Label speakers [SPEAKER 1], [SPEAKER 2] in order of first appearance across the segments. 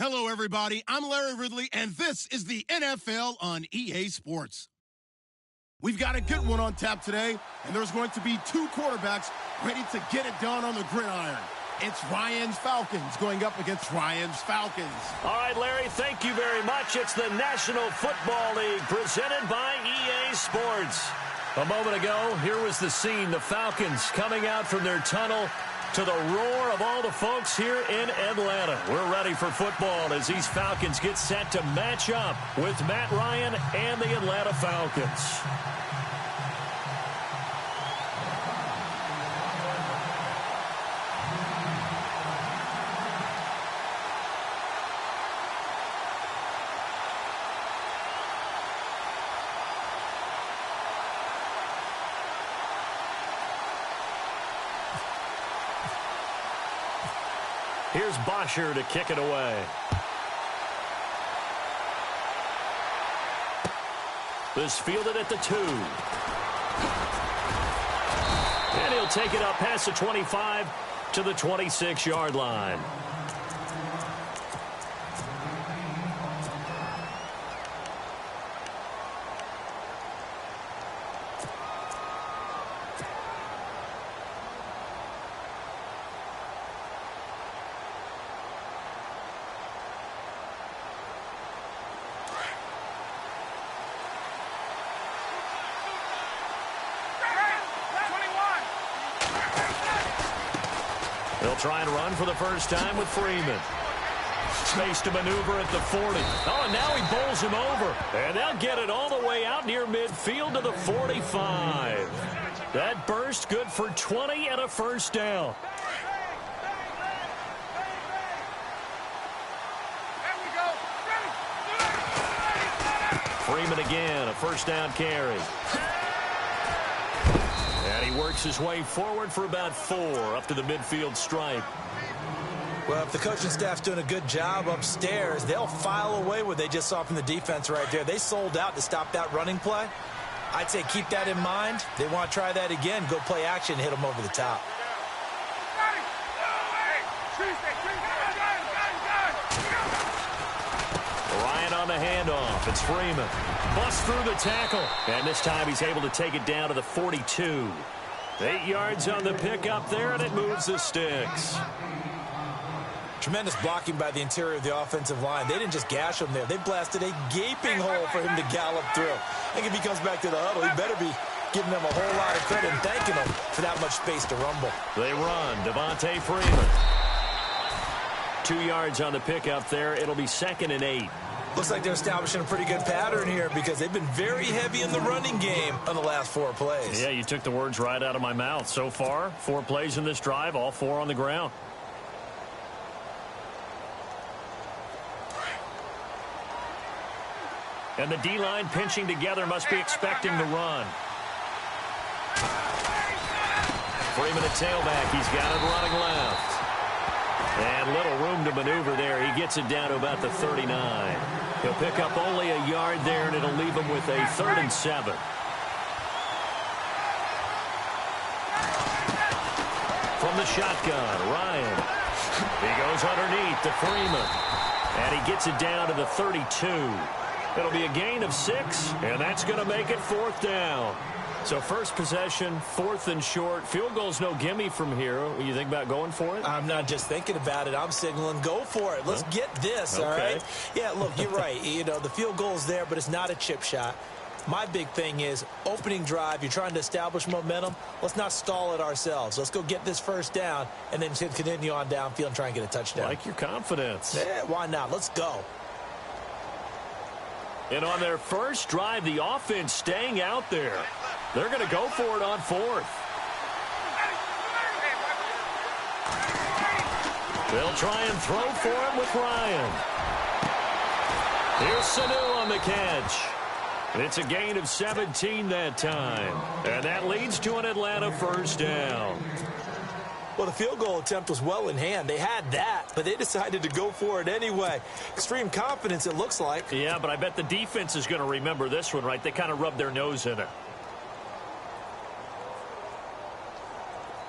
[SPEAKER 1] Hello, everybody. I'm Larry Ridley, and this is the NFL on EA Sports. We've got a good one on tap today, and there's going to be two quarterbacks ready to get it done on the gridiron. It's Ryan's Falcons going up against Ryan's Falcons.
[SPEAKER 2] All right, Larry, thank you very much. It's the National Football League presented by EA Sports. A moment ago, here was the scene. The Falcons coming out from their tunnel to the roar of all the folks here in Atlanta. We're ready for football as these Falcons get set to match up with Matt Ryan and the Atlanta Falcons. Here's Bosher to kick it away. This fielded at the 2. And he'll take it up past the 25 to the 26-yard line. They'll try and run for the first time with Freeman. Space to maneuver at the 40. Oh, and now he bowls him over. And they'll get it all the way out near midfield to the 45. That burst good for 20 and a first down. Freeman again, a first down carry. And he works his way forward for about 4 up to the midfield stripe.
[SPEAKER 3] Well, if the coaching staff's doing a good job upstairs, they'll file away what they just saw from the defense right there. They sold out to stop that running play. I'd say keep that in mind. They want to try that again, go play action, hit them over the top.
[SPEAKER 2] Ryan on the handoff. It's Freeman. Busts through the tackle. And this time he's able to take it down to the 42. 8 yards on the pickup there, and it moves the sticks.
[SPEAKER 3] Tremendous blocking by the interior of the offensive line. They didn't just gash him there. They blasted a gaping hole for him to gallop through. I think if he comes back to the huddle, he better be giving them a whole lot of credit and thanking them for that much space to rumble.
[SPEAKER 2] They run. Devontae Freeman. 2 yards on the pickup there. It'll be 2nd and 8.
[SPEAKER 3] Looks like they're establishing a pretty good pattern here because they've been very heavy in the running game on the last 4 plays.
[SPEAKER 2] Yeah, you took the words right out of my mouth. So far, 4 plays in this drive, all 4 on the ground. And the D-line pinching together must be expecting the run. Freeman at tailback. He's got it running left. And little room to maneuver there. He gets it down to about the 39. He'll pick up only a yard there, and it'll leave him with a 3rd and 7. From the shotgun, Ryan. He goes underneath to Freeman. And he gets it down to the 32. It'll be a gain of 6, and that's going to make it 4th down. So first possession, 4th and short. Field goal's no gimme from here. You think about going for it?
[SPEAKER 3] I'm not just thinking about it. I'm signaling go for it. Let's get this, all right? Yeah, look, you're right. You know, the field goal's there, but it's not a chip shot. My big thing is opening drive. You're trying to establish momentum. Let's not stall it ourselves. Let's go get this first down and then continue on downfield and try and get a touchdown.
[SPEAKER 2] Like your confidence.
[SPEAKER 3] Yeah, why not? Let's go.
[SPEAKER 2] And on their first drive, the offense staying out there. They're going to go for it on 4th. They'll try and throw for it with Ryan. Here's Sanu on the catch. It's a gain of 17 that time. And that leads to an Atlanta first down.
[SPEAKER 3] Well, the field goal attempt was well in hand. They had that, but they decided to go for it anyway. Extreme confidence, it looks like.
[SPEAKER 2] Yeah, but I bet the defense is going to remember this one, right? They kind of rubbed their nose in it.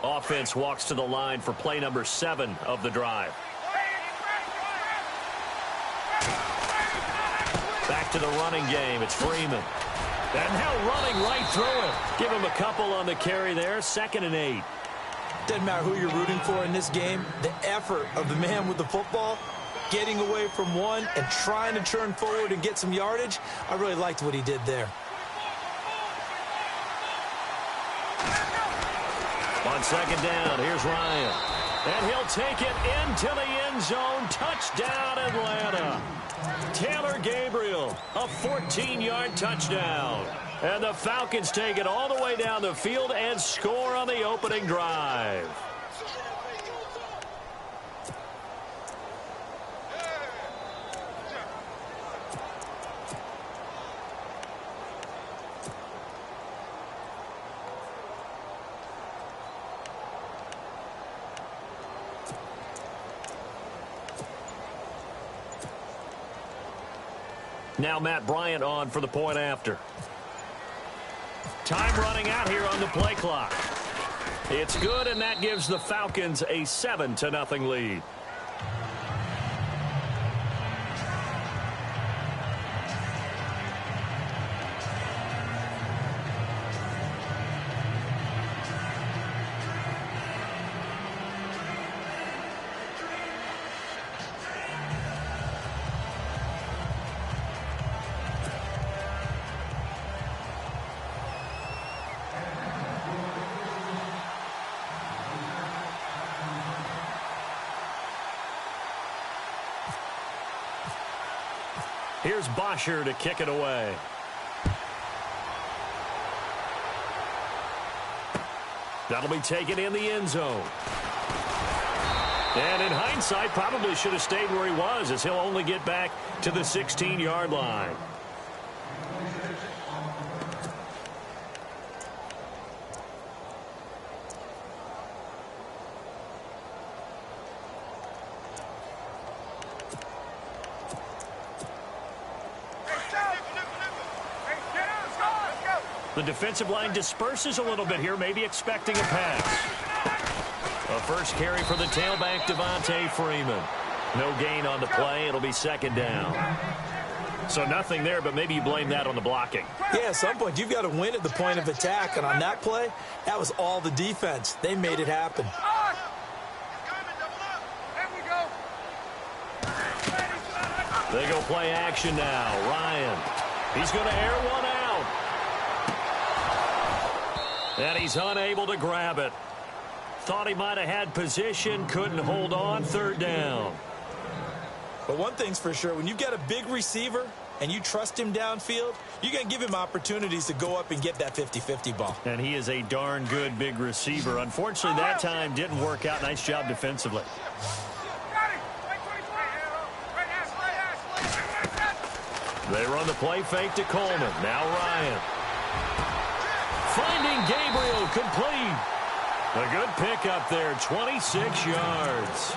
[SPEAKER 2] Offense walks to the line for play number 7 of the drive. to the running game. It's Freeman. And now running right through him. Give him a couple on the carry there. 2nd and 8.
[SPEAKER 3] Doesn't matter who you're rooting for in this game. The effort of the man with the football, getting away from one and trying to turn forward and get some yardage, I really liked what he did there.
[SPEAKER 2] On 2nd down, here's Ryan. And he'll take it into the end zone. Touchdown, Atlanta. Taylor Gabriel, a 14-yard touchdown. And the Falcons take it all the way down the field and score on the opening drive. Now Matt Bryant on for the point after. Time running out here on the play clock. It's good, and that gives the Falcons a 7-0 lead. Here's Bosher to kick it away. That'll be taken in the end zone. And in hindsight, probably should have stayed where he was, as he'll only get back to the 16-yard line. The defensive line disperses a little bit here, maybe expecting a pass. A first carry for the tailback, Devontae Freeman. No gain on the play. It'll be 2nd down. So nothing there, but maybe you blame that on the blocking.
[SPEAKER 3] Yeah, at some point, you've got to win at the point of attack. And on that play, that was all the defense. They made it happen.
[SPEAKER 2] They go play action now. Ryan. He's going to air one out. And he's unable to grab it. Thought he might have had position, couldn't hold on. 3rd down.
[SPEAKER 3] But one thing's for sure, when you've got a big receiver and you trust him downfield, you're going to give him opportunities to go up and get that 50-50 ball.
[SPEAKER 2] And he is a darn good big receiver. Unfortunately, that time didn't work out. Nice job defensively. They run the play fake to Coleman. Now Ryan. Finding Gabriel complete. A good pickup there, 26 yards.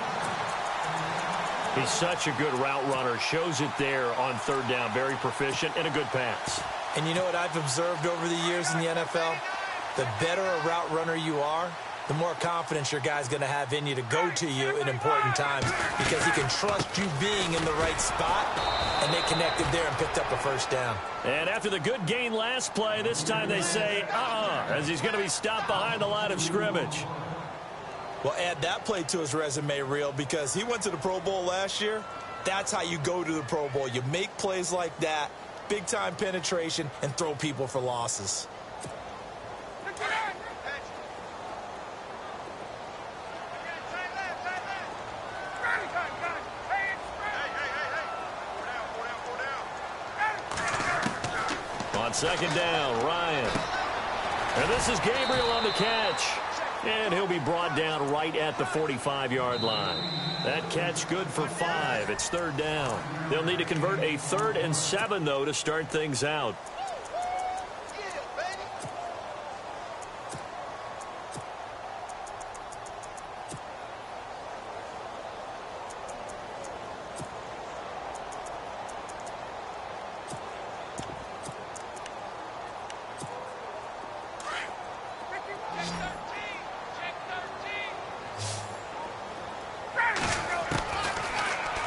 [SPEAKER 2] He's such a good route runner. Shows it there on 3rd down. Very proficient and a good pass.
[SPEAKER 3] And you know what I've observed over the years in the NFL? The better a route runner you are, the more confidence your guy's going to have in you to go to you in important times, because he can trust you being in the right spot, and they connected there and picked up a 1st down.
[SPEAKER 2] And after the good gain last play, this time they say, as he's going to be stopped behind the line of scrimmage.
[SPEAKER 3] Well, add that play to his resume reel, because he went to the Pro Bowl last year. That's how you go to the Pro Bowl. You make plays like that, big-time penetration, and throw people for losses.
[SPEAKER 2] On 2nd down, Ryan. And this is Gabriel on the catch. And he'll be brought down right at the 45-yard line. That catch good for 5. It's 3rd down. They'll need to convert a 3rd and 7, though, to start things out.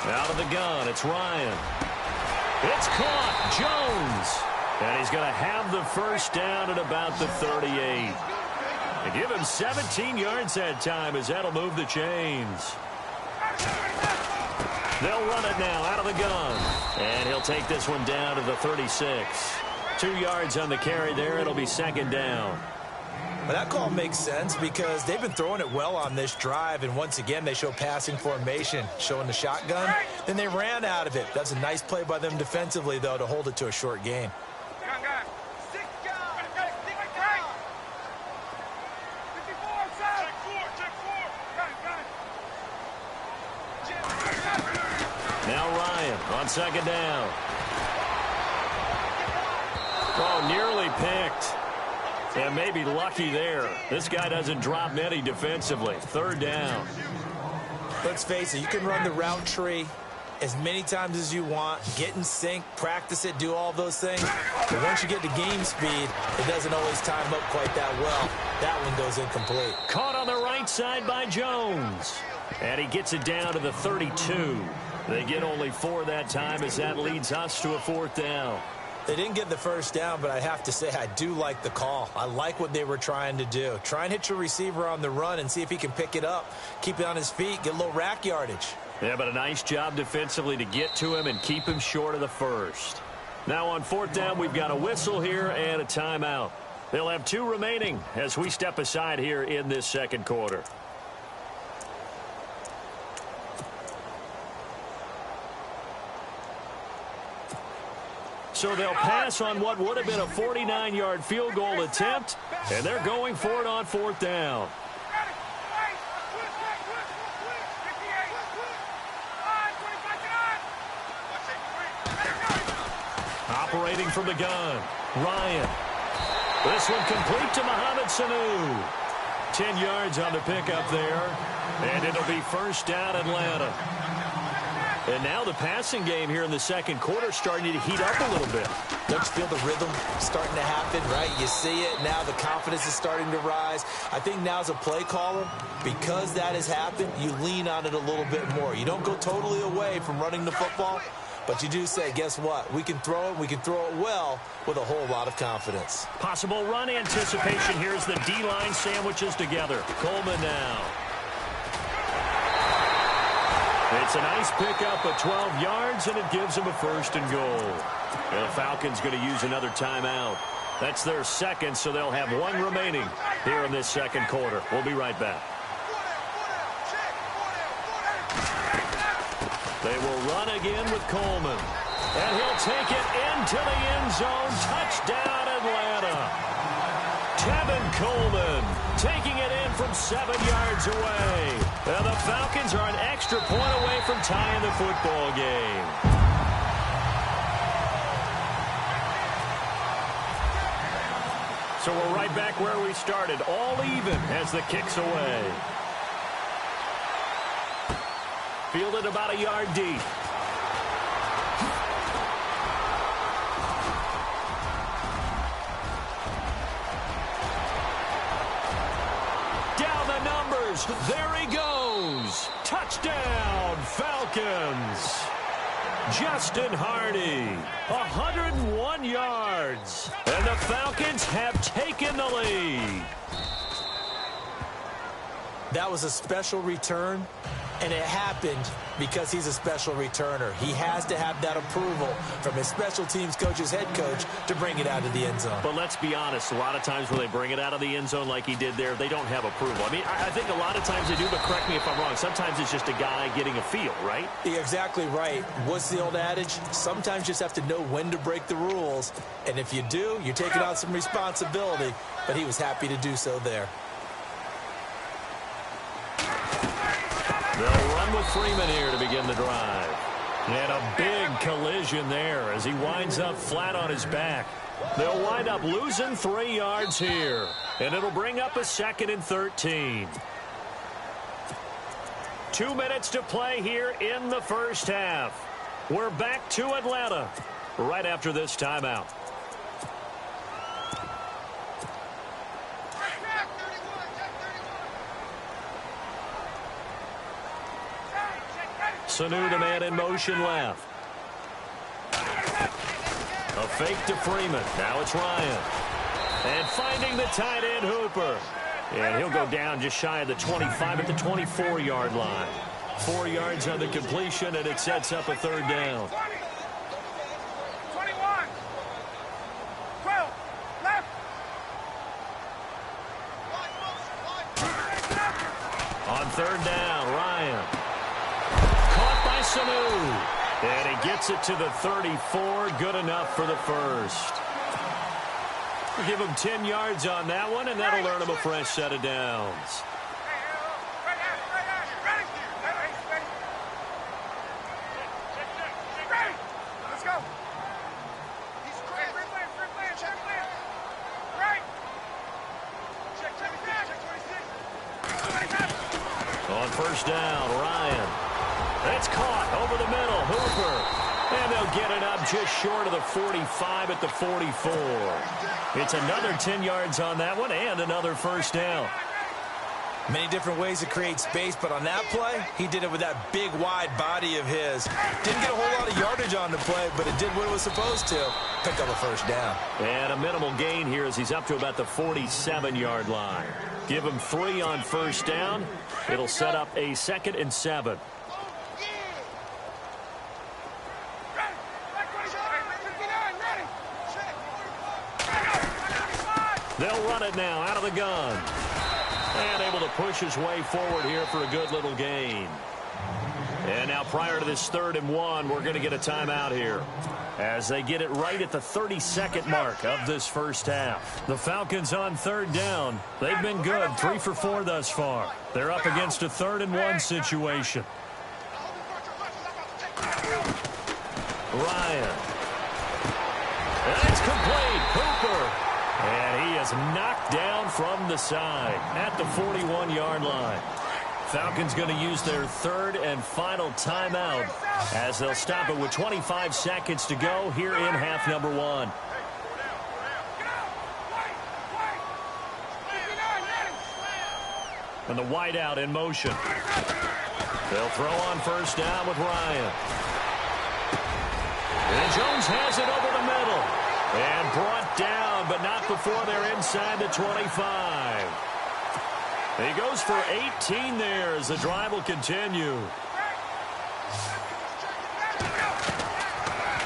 [SPEAKER 2] Out of the gun, it's Ryan. It's caught. Jones. And he's going to have the first down at about the 38. And give him 17 yards that time as that'll move the chains. They'll run it now out of the gun. And he'll take this one down to the 36. 2 yards on the carry there. It'll be second down.
[SPEAKER 3] Well, that call makes sense because they've been throwing it well on this drive, and once again they show passing formation, showing the shotgun. Then they ran out of it. That's a nice play by them defensively, though, to hold it to a short gain.
[SPEAKER 2] Now Ryan on second down. Oh, nearly picked. And maybe lucky there. This guy doesn't drop many defensively. Third down.
[SPEAKER 3] Let's face it, you can run the route tree as many times as you want, get in sync, practice it, do all those things. But once you get to game speed, it doesn't always time up quite that well. That one goes incomplete.
[SPEAKER 2] Caught on the right side by Jones. And he gets it down to the 32. They get only 4 that time as that leads us to a fourth down.
[SPEAKER 3] They didn't get the first down, but I have to say I do like the call. I like what they were trying to do. Try and hit your receiver on the run and see if he can pick it up, keep it on his feet, get a little rack yardage.
[SPEAKER 2] Yeah, but a nice job defensively to get to him and keep him short of the first. Now on fourth down, we've got a whistle here and a timeout. They'll have 2 remaining as we step aside here in this second quarter. So they'll pass on what would have been a 49-yard field goal attempt, and they're going for it on fourth down. Operating from the gun, Ryan. This one complete to Mohamed Sanu. 10 yards on the pickup there, and it'll be first down Atlanta. And now the passing game here in the second quarter starting to heat up a little bit.
[SPEAKER 3] Don't you feel the rhythm starting to happen, right? You see it. Now the confidence is starting to rise. I think now as a play caller, because that has happened, you lean on it a little bit more. You don't go totally away from running the football, but you do say, guess what? We can throw it. We can throw it well with a whole lot of confidence.
[SPEAKER 2] Possible run anticipation here as the D-line sandwiches together. Coleman now. It's a nice pickup of 12 yards, and it gives them a first and goal. And the Falcons going to use another timeout. That's their second, so they'll have 1 remaining here in this second quarter. We'll be right back. They will run again with Coleman. And he'll take it into the end zone. Touchdown, Atlanta. Tevin Coleman taking it in from 7 yards away. And the Falcons are an extra point away from tying the football game. So we're right back where we started, all even as the kick's away. Fielded about a yard deep. Down the numbers. There he goes. Touchdown, Falcons. Justin Hardy, 101 yards. And the Falcons have taken the lead.
[SPEAKER 3] That was a special return, and it happened because he's a special returner. He has to have that approval from his special teams coach's head coach to bring it out of the end zone.
[SPEAKER 2] But let's be honest, a lot of times when they bring it out of the end zone like he did there, they don't have approval. I mean, I think a lot of times they do, but correct me if I'm wrong. Sometimes it's just a guy getting a feel, right?
[SPEAKER 3] You're exactly right. What's the old adage? Sometimes you just have to know when to break the rules. And if you do, you're taking on some responsibility. But he was happy to do so there.
[SPEAKER 2] They'll run with Freeman here to begin the drive. And a big collision there as he winds up flat on his back. They'll wind up losing 3 yards here. And it'll bring up a 2nd and 13. 2 minutes to play here in the first half. We're back to Atlanta right after this timeout. Sanu, the man in motion left. A fake to Freeman. Now it's Ryan. And finding the tight end, Hooper. And he'll go down just shy of the 25 at the 24-yard line. 4 yards on the completion, and it sets up a third down.
[SPEAKER 4] 21. 12. Left.
[SPEAKER 2] On third down, Ryan. Caught by Sanu. And he gets it to the 34. Good enough for the first. We'll give him 10 yards on that one, and that'll earn him a fresh set of downs.
[SPEAKER 4] Let's go.
[SPEAKER 2] On first down, Ryan. That's caught over the middle. Hooper. And they'll get it up just short of the 45 at the 44. It's another 10 yards on that one and another first down.
[SPEAKER 3] Many different ways to create space, but on that play, he did it with that big, wide body of his. Didn't get a whole lot of yardage on the play, but it did what it was supposed to. Pick up a first down.
[SPEAKER 2] And a minimal gain here as he's up to about the 47-yard line. Give him 3 on first down. It'll set up a 2nd and 7. They'll run it now out of the gun. And able to push his way forward here for a good little gain. And now prior to this 3rd and 1, we're going to get a timeout here as they get it right at the 32nd mark of this first half. The Falcons on 3rd down. They've been good, 3 for 4 thus far. They're up against a 3rd and 1 situation. Ryan. And it's complete. Hooper. And he is knocked down from the side at the 41-yard line. Falcons going to use their 3rd and final timeout as they'll stop it with 25 seconds to go here in half number 1. And the wideout in motion. They'll throw on first down with Ryan. And Jones has it over the middle. And brought down, but not before they're inside the 25. He goes for 18 there as the drive will continue.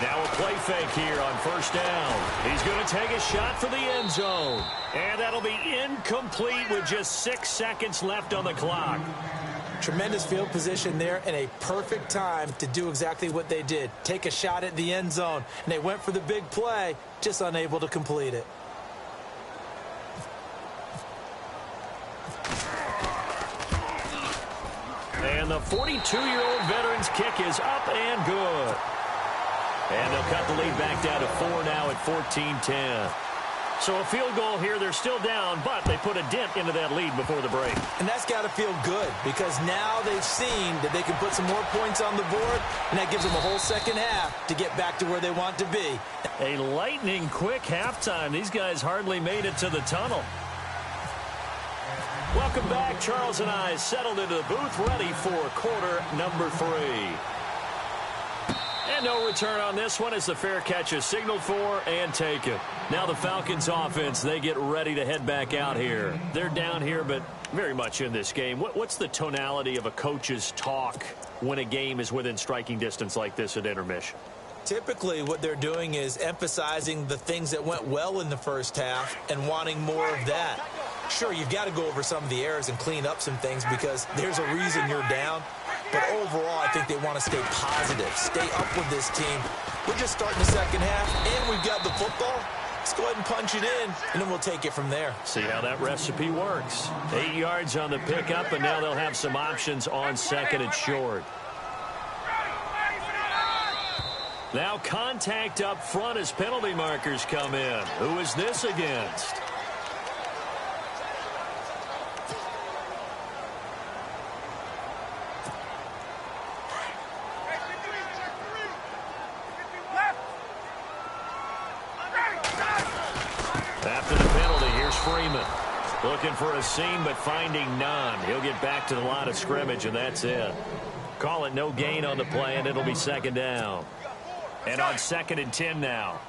[SPEAKER 2] Now a play fake here on first down. He's going to take a shot for the end zone. And that'll be incomplete with just 6 seconds left on the clock.
[SPEAKER 3] Tremendous field position there and a perfect time to do exactly what they did. Take a shot at the end zone. And they went for the big play, just unable to complete it.
[SPEAKER 2] And the 42-year-old veteran's kick is up and good. And they'll cut the lead back down to 4 now at 14-10. So a field goal here. They're still down, but they put a dent into that lead before the break.
[SPEAKER 3] And that's got to feel good because now they've seen that they can put some more points on the board, and that gives them a whole second half to get back to where they want to be.
[SPEAKER 2] A lightning quick halftime. These guys hardly made it to the tunnel. Welcome back. Charles and I settled into the booth ready for quarter number 3. And no return on this one as the fair catch is signaled for and taken. Now the Falcons offense, they get ready to head back out here. They're down here, but very much in this game. What's the tonality of a coach's talk when a game is within striking distance like this at intermission?
[SPEAKER 3] Typically, what they're doing is emphasizing the things that went well in the first half and wanting more of that. Sure, you've got to go over some of the errors and clean up some things because there's a reason you're down. But overall, I think they want to stay positive, stay up with this team. We're just starting the second half, and we've got the football. Let's go ahead and punch it in, and then we'll take it from there.
[SPEAKER 2] See how that recipe works. 8 yards on the pickup, and now they'll have some options on 2nd and short. Now contact up front as penalty markers come in. Who is this against? After the penalty, here's Freeman. Looking for a seam, but finding none. He'll get back to the line of scrimmage, and that's it. Call it no gain on the play, and it'll be 2nd down. And on 2nd and 10 now.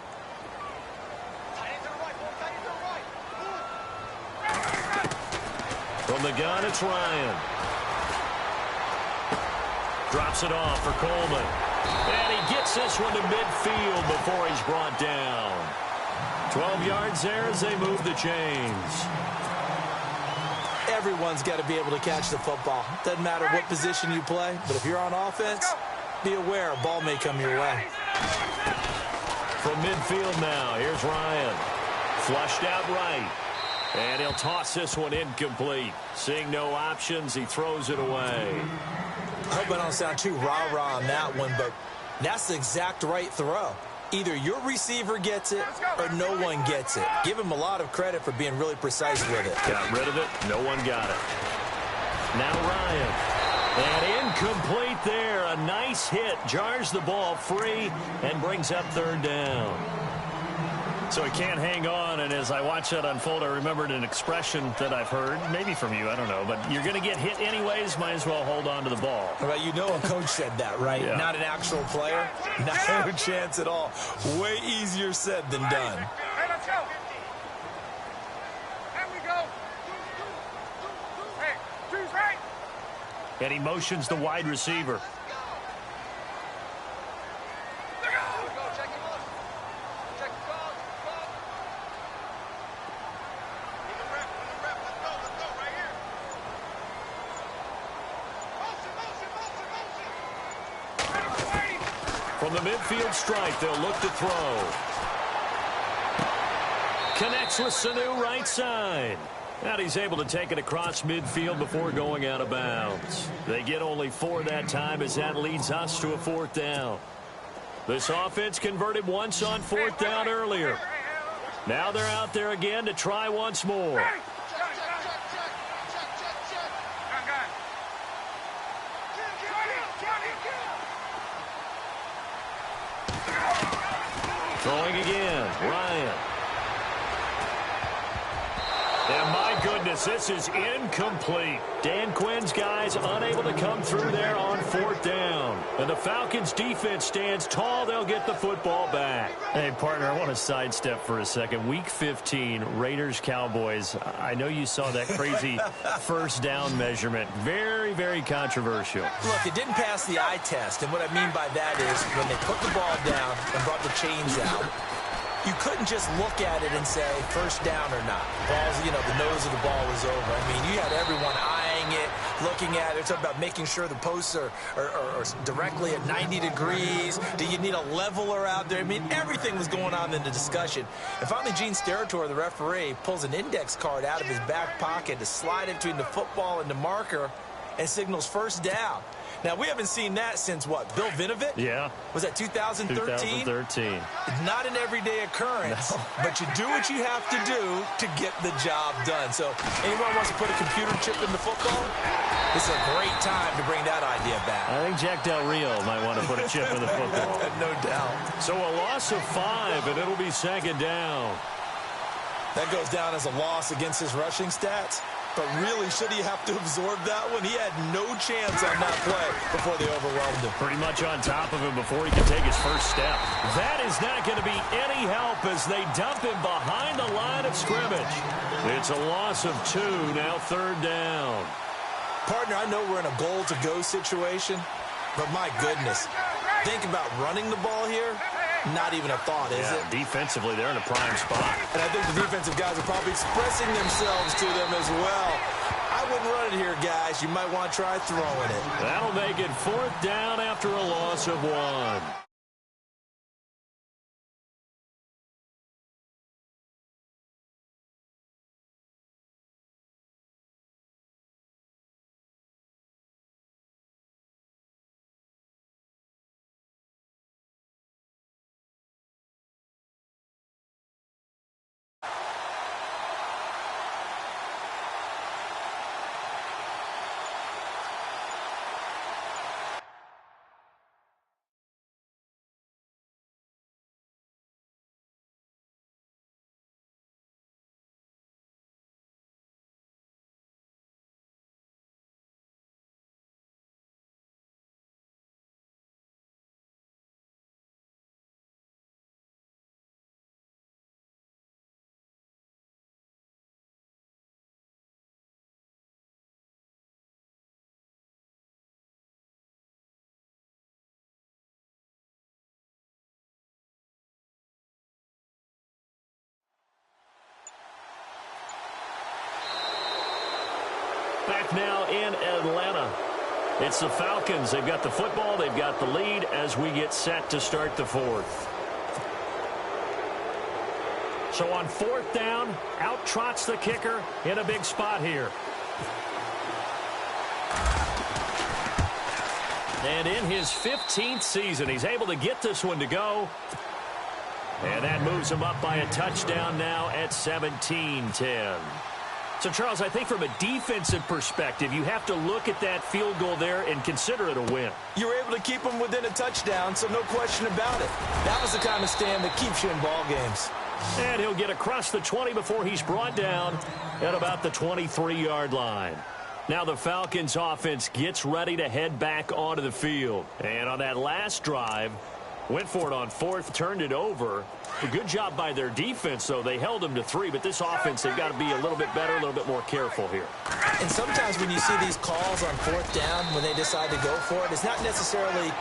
[SPEAKER 2] From the gun, it's Ryan. Drops it off for Coleman. And he gets this one to midfield before he's brought down. 12 yards there as they move the chains.
[SPEAKER 3] Everyone's got to be able to catch the football. Doesn't matter what position you play, but if you're on offense, be aware a ball may come your way.
[SPEAKER 2] From midfield now, here's Ryan. Flushed out right. And he'll toss this one incomplete. Seeing no options, he throws it away.
[SPEAKER 3] I hope I don't sound too rah-rah on that one, but that's the exact right throw. Either your receiver gets it or no one gets it. Give him a lot of credit for being really precise with it.
[SPEAKER 2] Got rid of it. No one got it. Now Ryan. And incomplete there. A nice hit. Jars the ball free and brings up third down. So he can't hang on, and as I watch that unfold, I remembered an expression that I've heard, maybe from you, I don't know, but you're going to get hit anyways, might as well hold on to the ball.
[SPEAKER 3] Well, you know a coach said that, right?
[SPEAKER 2] Yeah.
[SPEAKER 3] Not an actual player. No chance at all. Way easier said than done.
[SPEAKER 4] Hey, let's go. There we go. Hey, choose right.
[SPEAKER 2] And he motions the wide receiver. From the midfield stripe, they'll look to throw. Connects with Sanu right side. And he's able to take it across midfield before going out of bounds. They get only 4 that time as that leads us to a 4th down. This offense converted once on 4th down earlier. Now they're out there again to try once more. Throwing again, Ryan. And my goodness, this is incomplete. Dan Quinn's guys unable to come through there on 4th down. And the Falcons defense stands tall. They'll get the football back. Hey, partner, I want to sidestep for a second. Week 15, Raiders-Cowboys. I know you saw that crazy first down measurement. Very, very controversial.
[SPEAKER 3] Look, it didn't pass the eye test. And what I mean by that is when they put the ball down and brought the chains out, you couldn't just look at it and say first down or not. Ball's, you know, the nose of the ball was over. I mean, you had everyone eyeing it, looking at it. It's about making sure the posts are directly at 90 degrees. Do you need a leveler out there? I mean, everything was going on in the discussion. And finally, Gene Steratore, the referee, pulls an index card out of his back pocket to slide it between the football and the marker and signals first down. Now, we haven't seen that since, what, Bill Vinovit?
[SPEAKER 2] Yeah.
[SPEAKER 3] Was that 2013?
[SPEAKER 2] 2013.
[SPEAKER 3] Not an everyday occurrence, no. But you do what you have to do to get the job done. So anyone wants to put a computer chip in the football, this is a great time to bring that idea back.
[SPEAKER 2] I think Jack Del Rio might want to put a chip in the football.
[SPEAKER 3] No doubt.
[SPEAKER 2] So a loss of 5, and it'll be 2nd down.
[SPEAKER 3] That goes down as a loss against his rushing stats. But really, should he have to absorb that one? He had no chance on that play before they overwhelmed him.
[SPEAKER 2] Pretty much on top of him before he could take his first step. That is not going to be any help as they dump him behind the line of scrimmage. It's a loss of 2, now 3rd down.
[SPEAKER 3] Partner, I know we're in a goal-to-go situation, but my goodness, think about running the ball here. Not even a thought, is it?
[SPEAKER 2] Defensively, they're in a prime spot.
[SPEAKER 3] And I think the defensive guys are probably expressing themselves to them as well. I wouldn't run it here, guys. You might want to try throwing it.
[SPEAKER 2] That'll make it 4th down after a loss of 1. kickoff now in Atlanta. It's the Falcons. They've got the football. They've got the lead as we get set to start the fourth. So on fourth down, out trots the kicker in a big spot here. And in his 15th season, he's able to get this one to go. And that moves him up by a touchdown now at 17-10. So, Charles, I think from a defensive perspective, you have to look at that field goal there and consider it a win.
[SPEAKER 3] You were able to keep him within a touchdown, so no question about it. That was the kind of stand that keeps you in ball games.
[SPEAKER 2] And he'll get across the 20 before he's brought down at about the 23-yard line. Now the Falcons offense gets ready to head back onto the field. And on that last drive, went for it on fourth, turned it over. A good job by their defense, though. They held them to 3, but this offense, they've got to be a little bit better, a little bit more careful here.
[SPEAKER 3] And sometimes when you see these calls on fourth down, when they decide to go for it, it's not necessarily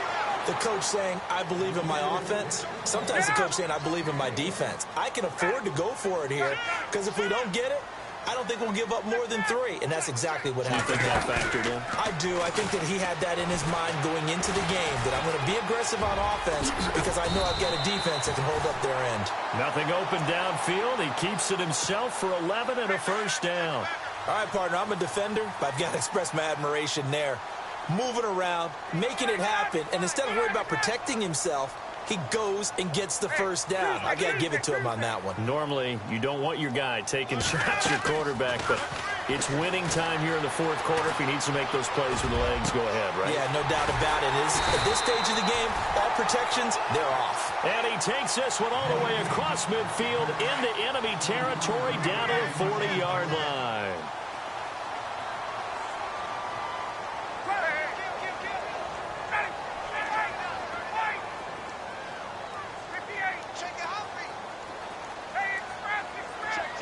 [SPEAKER 3] the coach saying, I believe in my offense. Sometimes the coach saying, I believe in my defense. I can afford to go for it here, because if we don't get it, I don't think we'll give up more than 3, and that's exactly what happened.
[SPEAKER 2] You think that factored in?
[SPEAKER 3] I do. I think that he had that in his mind going into the game, that I'm going to be aggressive on offense because I know I've got a defense that can hold up their end.
[SPEAKER 2] Nothing open downfield. He keeps it himself for 11 and a first down.
[SPEAKER 3] All right, partner, I'm a defender, but I've got to express my admiration there. Moving around, making it happen, and instead of worrying about protecting himself, he goes and gets the first down. I got to give it to him on that one.
[SPEAKER 2] Normally, you don't want your guy taking shots, your quarterback, but it's winning time here in the fourth quarter. If he needs to make those plays with the legs, go ahead, right?
[SPEAKER 3] Yeah, no doubt about it. At this stage of the game, all protections, they're off.
[SPEAKER 2] And he takes this one all the way across midfield into enemy territory down to the 40-yard line.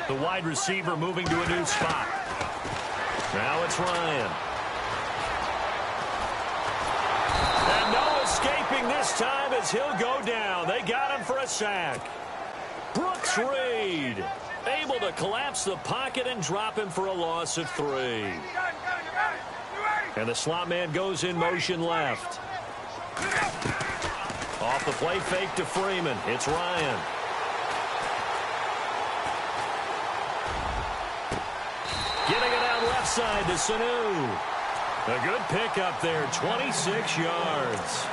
[SPEAKER 2] The wide receiver moving to a new spot. Now it's Ryan. And no escaping this time as he'll go down. They got him for a sack. Brooks Reed able to collapse the pocket and drop him for a loss of 3. And the slot man goes in motion left. Off the play fake to Freeman. It's Ryan. Getting it out left side to Sanu. A good pickup there, 26 yards.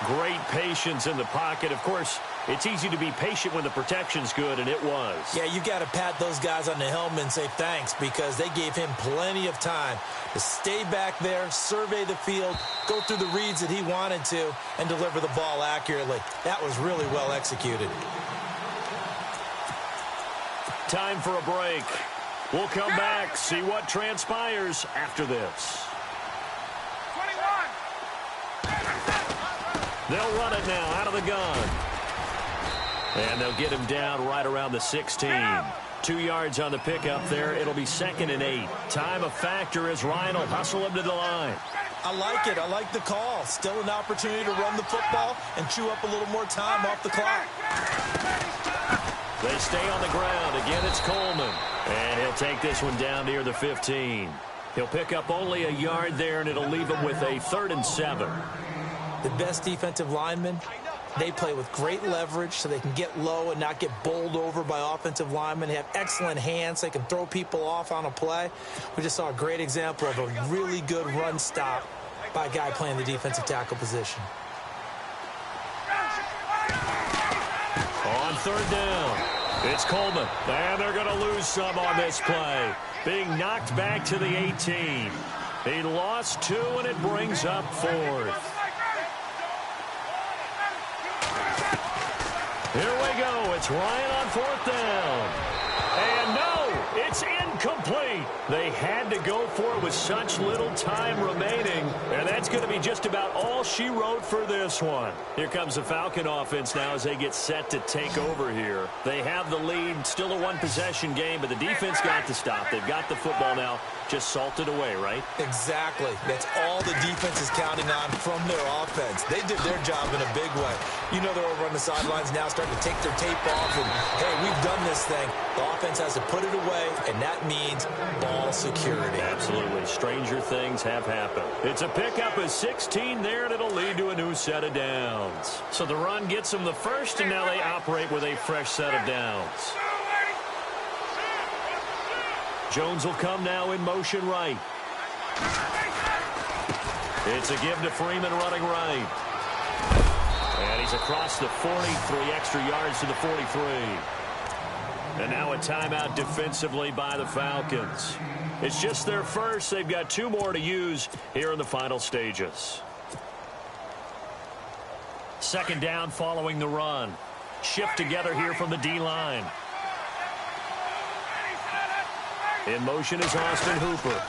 [SPEAKER 2] Great patience in the pocket. Of course, it's easy to be patient when the protection's good, and it was.
[SPEAKER 3] Yeah, you got to pat those guys on the helmet and say thanks because they gave him plenty of time to stay back there, survey the field, go through the reads that he wanted to, and deliver the ball accurately. That was really well executed.
[SPEAKER 2] Time for a break. We'll come back, see what transpires after this.
[SPEAKER 4] 21.
[SPEAKER 2] They'll run it now out of the gun. And they'll get him down right around the 16. 2 yards on the pickup there. It'll be 2nd and 8. Time a factor as Ryan will hustle him to the line.
[SPEAKER 3] I like it. I like the call. Still an opportunity to run the football and chew up a little more time off the clock.
[SPEAKER 2] They stay on the ground. Again, it's Coleman. And he'll take this one down near the 15. He'll pick up only a yard there, and it'll leave him with a 3rd and 7.
[SPEAKER 3] The best defensive linemen, they play with great leverage so they can get low and not get bowled over by offensive linemen. They have excellent hands. They can throw people off on a play. We just saw a great example of a really good run stop by a guy playing the defensive tackle position.
[SPEAKER 2] On 3rd down, it's Coleman. And they're going to lose some on this play. Being knocked back to the 18. He lost 2, and it brings up 4th. Here we go. It's Ryan on 4th down. And no, it's incomplete. They had to go for it with such little time remaining. And that's going going to be just about all she wrote for this one. Here comes the Falcon offense now as they get set to take over here. They have the lead, still a one-possession game, but the defense got to stop. They've got the football now, just salted away, right?
[SPEAKER 3] Exactly. That's all the defense is counting on from their offense. They did their job in a big way. You know they're over on the sidelines now starting to take their tape off and, hey, we've done this thing. The offense has to put it away, and that means ball security.
[SPEAKER 2] Absolutely. Stranger things have happened. It's a pickup of 16 there, and it'll lead to a new set of downs. So the run gets them the first, and now they operate with a fresh set of downs. Jones will come now in motion right. It's a give to Freeman running right. And he's across the 43 extra yards to the 43. And now a timeout defensively by the Falcons. It's just their first. They've got 2 more to use here in the final stages. Second down following the run. Shift together here from the D-line. In motion is Austin Hooper.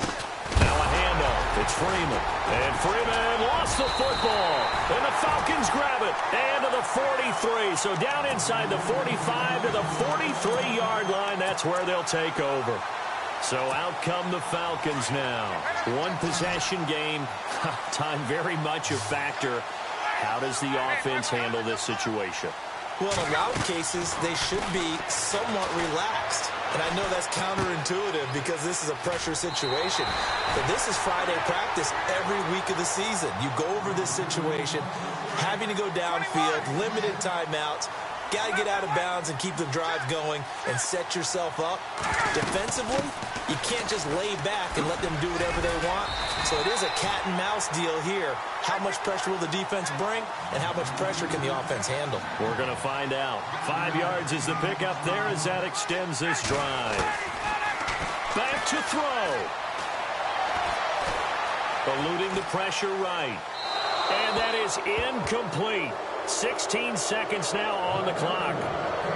[SPEAKER 2] Now a handoff. It's Freeman. And Freeman lost the football. And the Falcons grab it. And to the 43. So down inside the 45 to the 43-yard line. That's where they'll take over. So out come the Falcons now. One possession game. Time very much a factor. How does the offense handle this situation?
[SPEAKER 3] Well, in a lot of cases, they should be somewhat relaxed. And I know that's counterintuitive because this is a pressure situation. But this is Friday practice every week of the season. You go over this situation, having to go downfield, limited timeouts, got to get out of bounds and keep the drive going and set yourself up. Defensively, you can't just lay back and let them do whatever they want. So it is a cat and mouse deal here. How much pressure will the defense bring and how much pressure can the offense handle?
[SPEAKER 2] We're going to find out. 5 yards is the pickup there as that extends this drive. Back to throw. Eluding the pressure right. And that is incomplete. 16 seconds now on the clock.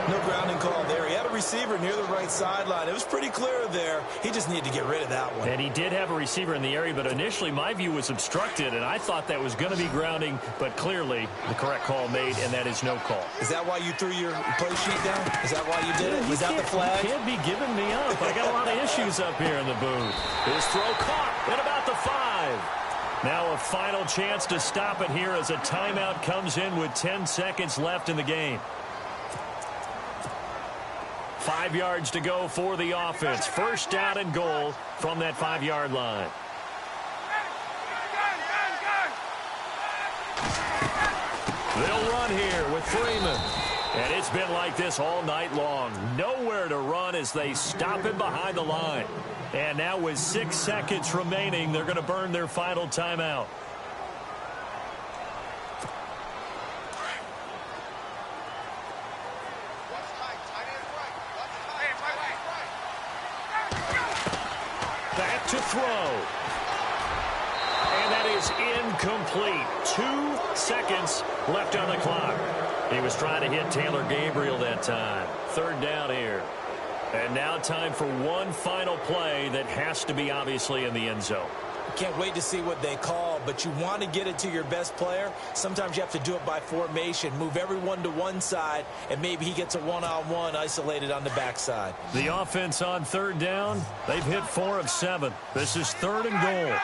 [SPEAKER 3] No grounding call there. He had a receiver near the right sideline. It was pretty clear there. He just needed to get rid of that one.
[SPEAKER 2] And he did have a receiver in the area, but initially my view was obstructed, and I thought that was going to be grounding, but clearly the correct call made, and that is no call.
[SPEAKER 3] Is that why you threw your play sheet down? Is that why you did it? Was that the flag?
[SPEAKER 2] You can't be giving me up. I got a lot of issues up here in the booth. His throw caught at about the 5. Now a final chance to stop it here as a timeout comes in with 10 seconds left in the game. 5 yards to go for the offense. First down and goal from that 5-yard line. They'll run here with Freeman. And it's been like this all night long. Nowhere to run as they stop him behind the line. And now with 6 seconds remaining, they're going to burn their final timeout. Back to throw. And that is incomplete. 2 seconds left on the clock. He was trying to hit Taylor Gabriel that time. Third down here. And now time for one final play that has to be obviously in the end zone.
[SPEAKER 3] Can't wait to see what they call, but you want to get it to your best player. Sometimes you have to do it by formation. Move everyone to one side, and maybe he gets a one-on-one isolated on the backside.
[SPEAKER 2] The offense on third down, they've hit 4 of 7. This is third and goal.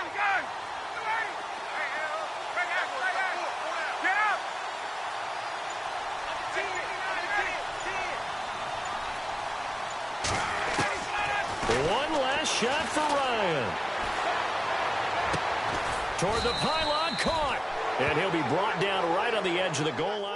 [SPEAKER 2] One last shot for Ryan. Toward the pylon, caught. And he'll be brought down right on the edge of the goal line.